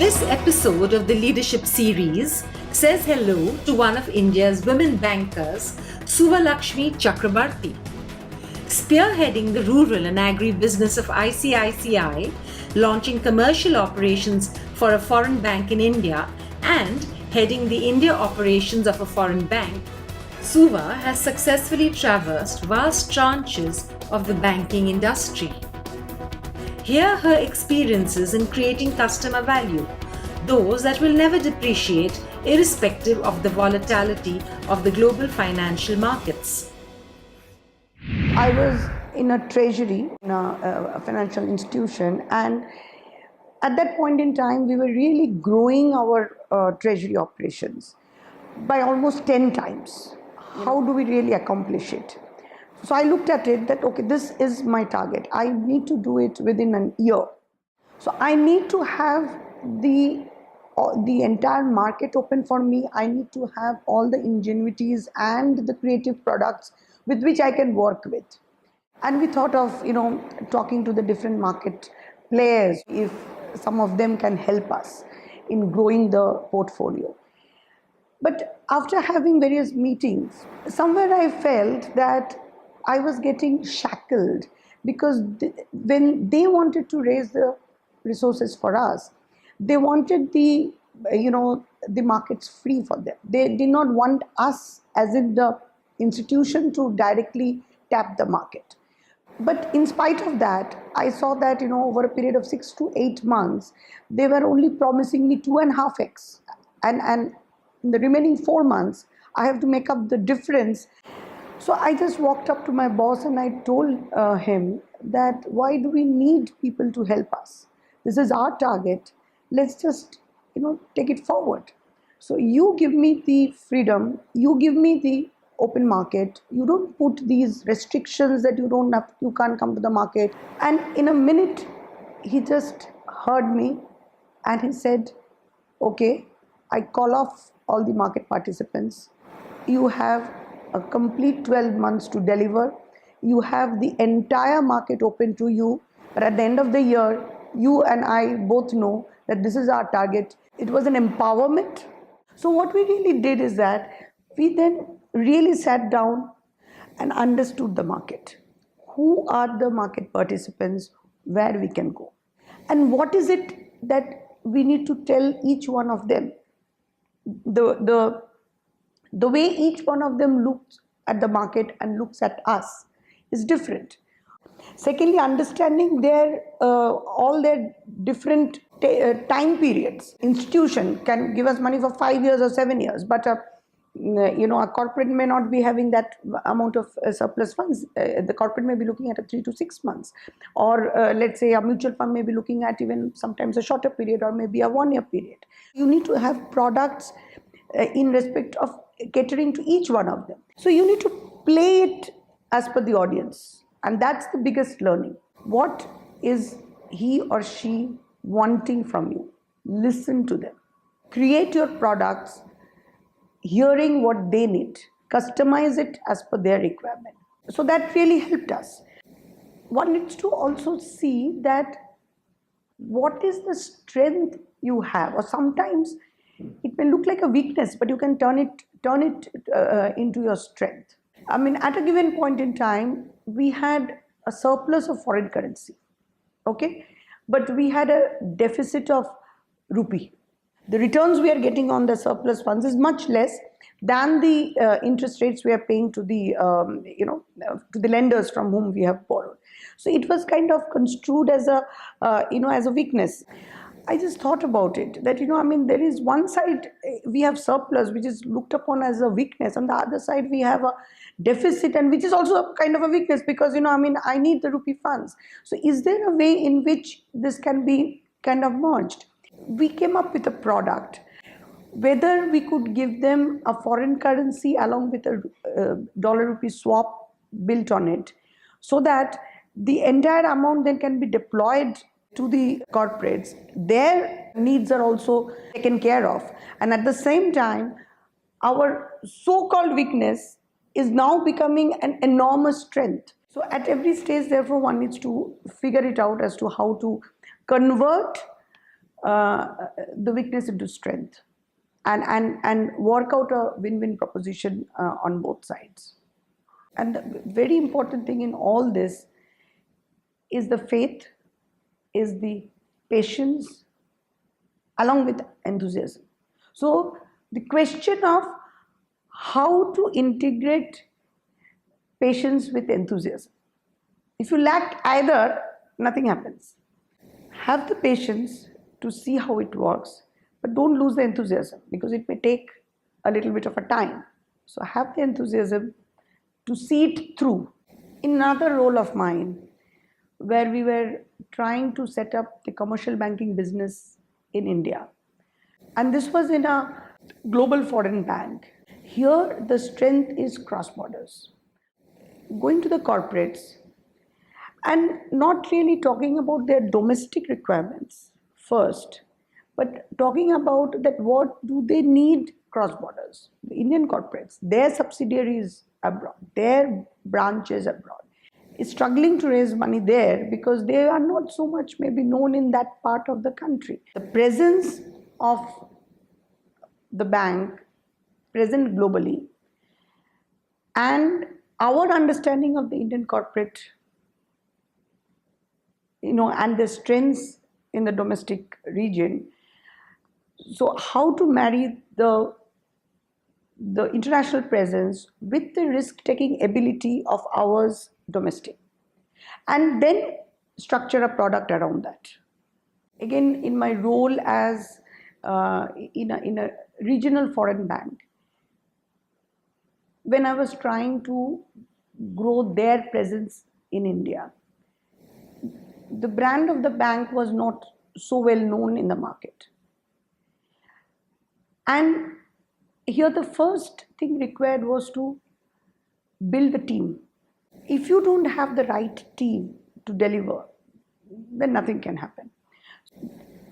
This episode of the Leadership Series says hello to one of India's women bankers, Suvalakshmi Chakraborty. Spearheading the rural and agri-business of ICICI, launching commercial operations for a foreign bank in India, and heading the India operations of a foreign bank, Suva has successfully traversed vast tranches of the banking industry. Hear her experiences in creating customer value, those that will never depreciate irrespective of the volatility of the global financial markets. I was in a treasury, in a financial institution, and at that point in time, we were really growing our treasury operations by almost 10 times. How do we really accomplish it? So I looked at it that, okay, this is my target. I need to do it within an year. So I need to have the entire market open for me. I need to have all the ingenuities and the creative products with which I can work with. And we thought of, talking to the different market players, if some of them can help us in growing the portfolio. But after having various meetings, somewhere I felt that I was getting shackled, because when they wanted to raise the resources for us, they wanted the markets free for them. They did not want us as in the institution to directly tap the market. But in spite of that, I saw that over a period of 6 to 8 months, they were only promising me 2.5x, and in the remaining 4 months, I have to make up the difference. So I just walked up to my boss and I told him that, why do we need people to help us? This is our target. Let's just take it forward. So you give me the freedom, you give me the open market, you don't put these restrictions that you can't come to the market. And in a minute, he just heard me and he said, okay, I call off all the market participants. You have a complete 12 months to deliver. You have the entire market open to you. But at the end of the year, you and I both know that this is our target. It was an empowerment. So what we really did is that we then really sat down and understood the market. Who are the market participants, where we can go, and what is it that we need to tell each one of them. The way each one of them looks at the market and looks at us is different. Secondly, understanding all their different time periods. Institution can give us money for 5 years or 7 years, but a corporate may not be having that amount of surplus funds. The corporate may be looking at a 3 to 6 months, or let's say a mutual fund may be looking at even sometimes a shorter period, or maybe a 1 year period. You need to have products in respect of catering to each one of them. So you need to play it as per the audience, and that's the biggest learning. What is he or she wanting from you? Listen to them. Create your products hearing what they need. Customize it as per their requirement. So that really helped us. One needs to also see that what is the strength you have, or sometimes it may look like a weakness, but you can turn it into your strength. I mean, at a given point in time, we had a surplus of foreign currency, okay, but we had a deficit of rupee. The returns we are getting on the surplus funds is much less than the interest rates we are paying to the to the lenders from whom we have borrowed. So it was kind of construed as a weakness. I just thought about it that there is one side we have surplus, which is looked upon as a weakness, and the other side we have a deficit, and which is also a kind of a weakness, because I need the rupee funds. So is there a way in which this can be kind of merged? We came up with a product, whether we could give them a foreign currency along with a dollar rupee swap built on it, so that the entire amount then can be deployed to the corporates. Their needs are also taken care of, and at the same time, our so-called weakness is now becoming an enormous strength. So at every stage, therefore, one needs to figure it out as to how to convert the weakness into strength, and work out a win-win proposition on both sides. And the very important thing in all this is the faith, is the patience, along with enthusiasm. So the question of how to integrate patience with enthusiasm. If you lack either, nothing happens. Have the patience to see how it works, but don't lose the enthusiasm, because it may take a little bit of a time. So have the enthusiasm to see it through. In another role of mine, where we were trying to set up the commercial banking business in India, and this was in a global foreign bank. Here the strength is cross borders. Going to the corporates and not really talking about their domestic requirements first, but talking about that what do they need cross borders. The Indian corporates, their subsidiaries abroad, their branches abroad, is struggling to raise money there because they are not so much maybe known in that part of the country. The presence of the bank present globally and our understanding of the Indian corporate, and the strengths in the domestic region. So how to marry the international presence with the risk-taking ability of ours domestic, and then structure a product around that. Again, in my role as in a regional foreign bank, when I was trying to grow their presence in India, the brand of the bank was not so well known in the market. And here the first thing required was to build the team. If you don't have the right team to deliver, then nothing can happen.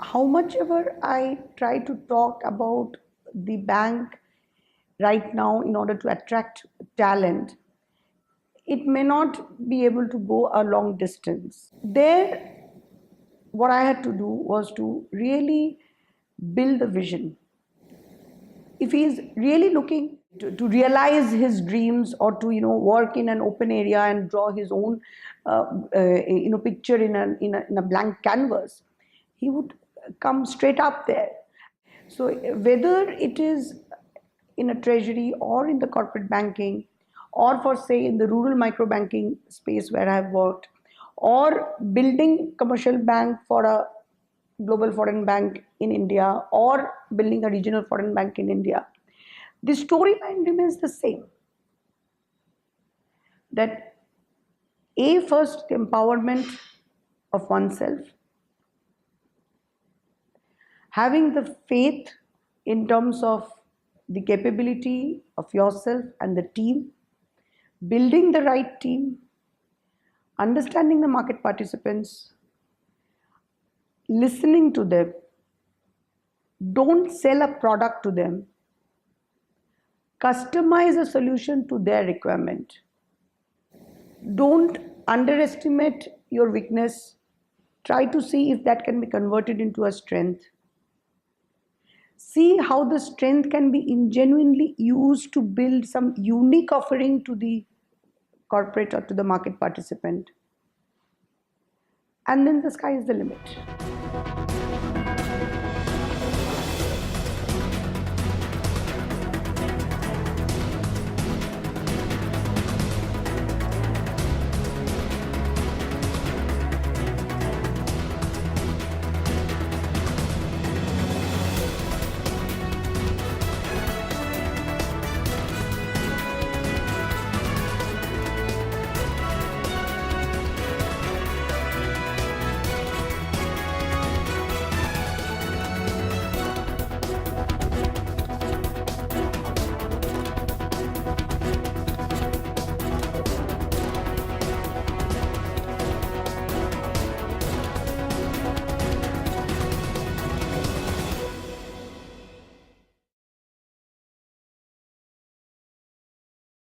How much ever I try to talk about the bank right now in order to attract talent, it may not be able to go a long distance. There, what I had to do was to really build the vision. If he is really looking to realize his dreams, or to work in an open area and draw his own picture in a blank canvas, he would come straight up there. So whether it is in a treasury or in the corporate banking, or for say in the rural micro banking space where I have worked, or building commercial bank for a global foreign bank in India, or building a regional foreign bank in India, the storyline remains the same. That first, empowerment of oneself, having the faith in terms of the capability of yourself and the team, building the right team, understanding the market participants, listening to them, don't sell a product to them, customize a solution to their requirement. Don't underestimate your weakness, try to see if that can be converted into a strength. See how the strength can be genuinely used to build some unique offering to the corporate or to the market participant. And then the sky is the limit.